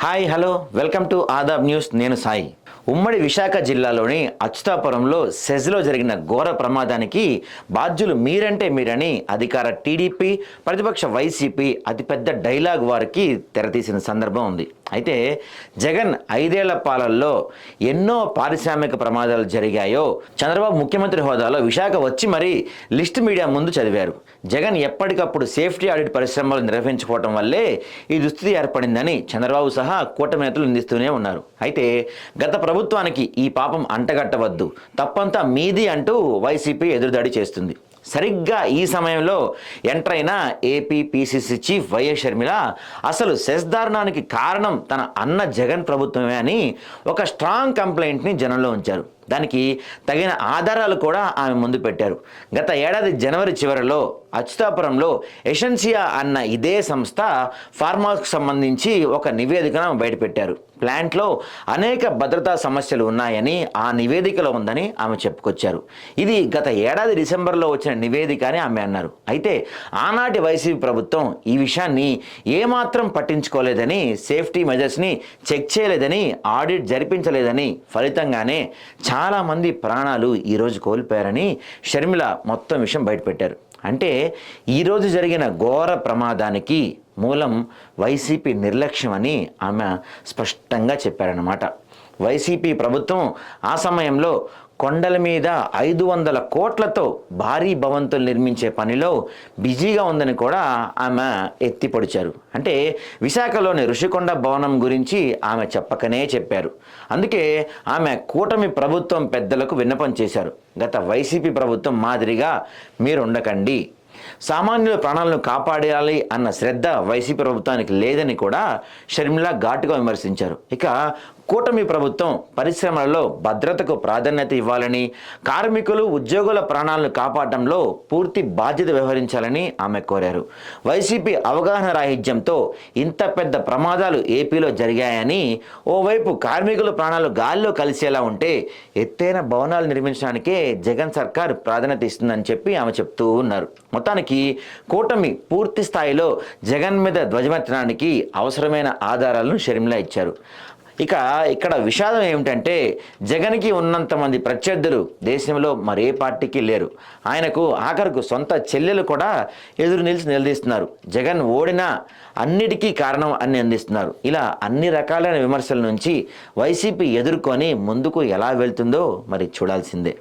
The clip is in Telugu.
Hi hello welcome to Aadab news. నేను సాయి. ఉమ్మడి విశాఖ జిల్లాలోని అచ్యుతాపురంలో సెజ్లో జరిగిన ఘోర ప్రమాదానికి బాధ్యులు మీరంటే మీరని అధికార టీడీపీ, ప్రతిపక్ష వైసీపీ అతిపెద్ద డైలాగ్ వారికి తెరతీసిన సందర్భం ఉంది. అయితే జగన్ 5 ఏళ్ల పాలనలో ఎన్నో పారిశ్రామిక ప్రమాదాలు జరిగాయో చంద్రబాబు ముఖ్యమంత్రి హోదాలో విశాఖ వచ్చి మరీ లిస్ట్ మీడియా ముందు చదివారు. జగన్ ఎప్పటికప్పుడు సేఫ్టీ ఆడిట్ పరిశ్రమలు నిర్వహించుకోవడం వల్లే ఈ దుస్థితి ఏర్పడిందని చంద్రబాబు సహా కూటమి నేతలు నిందిస్తూనే ఉన్నారు. అయితే గత ప్రభుత్వానికి ఈ పాపం అంటగట్టవద్దు, తప్పంతా మీది అంటూ వైసీపీ ఎదురుదాడి చేస్తుంది. సరిగ్గా ఈ సమయంలో ఎంటర్ అయిన AP PCC chief YS Sharmila అసలు సెస్ దారుణానికి కారణం తన అన్న జగన్ ప్రభుత్వమే అని ఒక స్ట్రాంగ్ కంప్లైంట్ని జనంలో ఉంచారు. దానికి తగిన ఆధారాలు కూడా ఆమె ముందు పెట్టారు. గత ఏడాది జనవరి చివరిలో అచ్యుతాపురంలో ఎసెన్సియా అన్న ఇదే సంస్థ ఫార్మాకు సంబంధించి ఒక నివేదికను బయటపెట్టారు. ప్లాంట్లో అనేక భద్రతా సమస్యలు ఉన్నాయని ఆ నివేదికలో ఉందని ఆమె చెప్పుకొచ్చారు. ఇది గత ఏడాది డిసెంబర్లో వచ్చిన నివేదిక అని ఆమె అన్నారు. అయితే ఆనాటి వైసీపీ ప్రభుత్వం ఈ విషయాన్ని ఏమాత్రం పట్టించుకోలేదని, సేఫ్టీ మెజర్స్ని చెక్ చేయలేదని, ఆడిట్ జరిపించలేదని, ఫలితంగానే చాలామంది ప్రాణాలు ఈరోజు కోల్పోయారని షర్మిల మొత్తం విషయం బయటపెట్టారు. అంటే ఈరోజు జరిగిన ఘోర ప్రమాదానికి మూలం వైసీపీ నిర్లక్ష్యం అని ఆమె స్పష్టంగా చెప్పారన్నమాట. వైసీపీ ప్రభుత్వం ఆ సమయంలో కొండల మీద 500 కోట్లతో భారీ భవంతులు నిర్మించే పనిలో బిజీగా ఉందని కూడా ఆమె ఎత్తిపొడిచారు. అంటే విశాఖలోని ఋషికొండ భవనం గురించి ఆమె చెప్పకనే చెప్పారు. అందుకే ఆమె కూటమి ప్రభుత్వం పెద్దలకు విన్నపం చేశారు. గత వైసీపీ ప్రభుత్వం మాదిరిగా మీరు ఉండకండి, సామాన్యుల ప్రాణాలను కాపాడాలి అన్న శ్రద్ధ వైసీపీ ప్రభుత్వానికి లేదని కూడా షర్మిల ఘాటుగా విమర్శించారు. ఇక కూటమి ప్రభుత్వం పరిశ్రమలలో భద్రతకు ప్రాధాన్యత ఇవ్వాలని, కార్మికులు ఉద్యోగుల ప్రాణాలను కాపాడటంలో పూర్తి బాధ్యత వ్యవహరించాలని ఆమె కోరారు. వైసీపీ అవగాహన రాహిత్యంతో ఇంత పెద్ద ప్రమాదాలు ఏపీలో జరిగాయని, ఓవైపు కార్మికుల ప్రాణాలు గాల్లో కలిసేలా ఉంటే ఎత్తైన భవనాలు నిర్మించడానికే జగన్ సర్కార్ ప్రాధాన్యత ఇస్తుందని చెప్పి ఆమె చెప్తూ ఉన్నారు. మొత్తానికి కూటమి పూర్తి స్థాయిలో జగన్ మీద ధ్వజమెత్తడానికి అవసరమైన ఆధారాలను షర్మిల ఇచ్చారు. ఇక ఇక్కడ విషాదం ఏమిటంటే జగన్కి ఉన్నంత మంది ప్రత్యర్థులు దేశంలో మరే పార్టీకి లేరు. ఆయనకు ఆఖరకు సొంత చెల్లెలు కూడా ఎదురు నిలిచి నిలదీస్తున్నారు. జగన్ ఓడినా అన్నిటికీ కారణం అని అందిస్తున్నారు. ఇలా అన్ని రకాలైన విమర్శల నుంచి వైసీపీ ఎదుర్కొని ముందుకు ఎలా వెళ్తుందో మరి చూడాల్సిందే.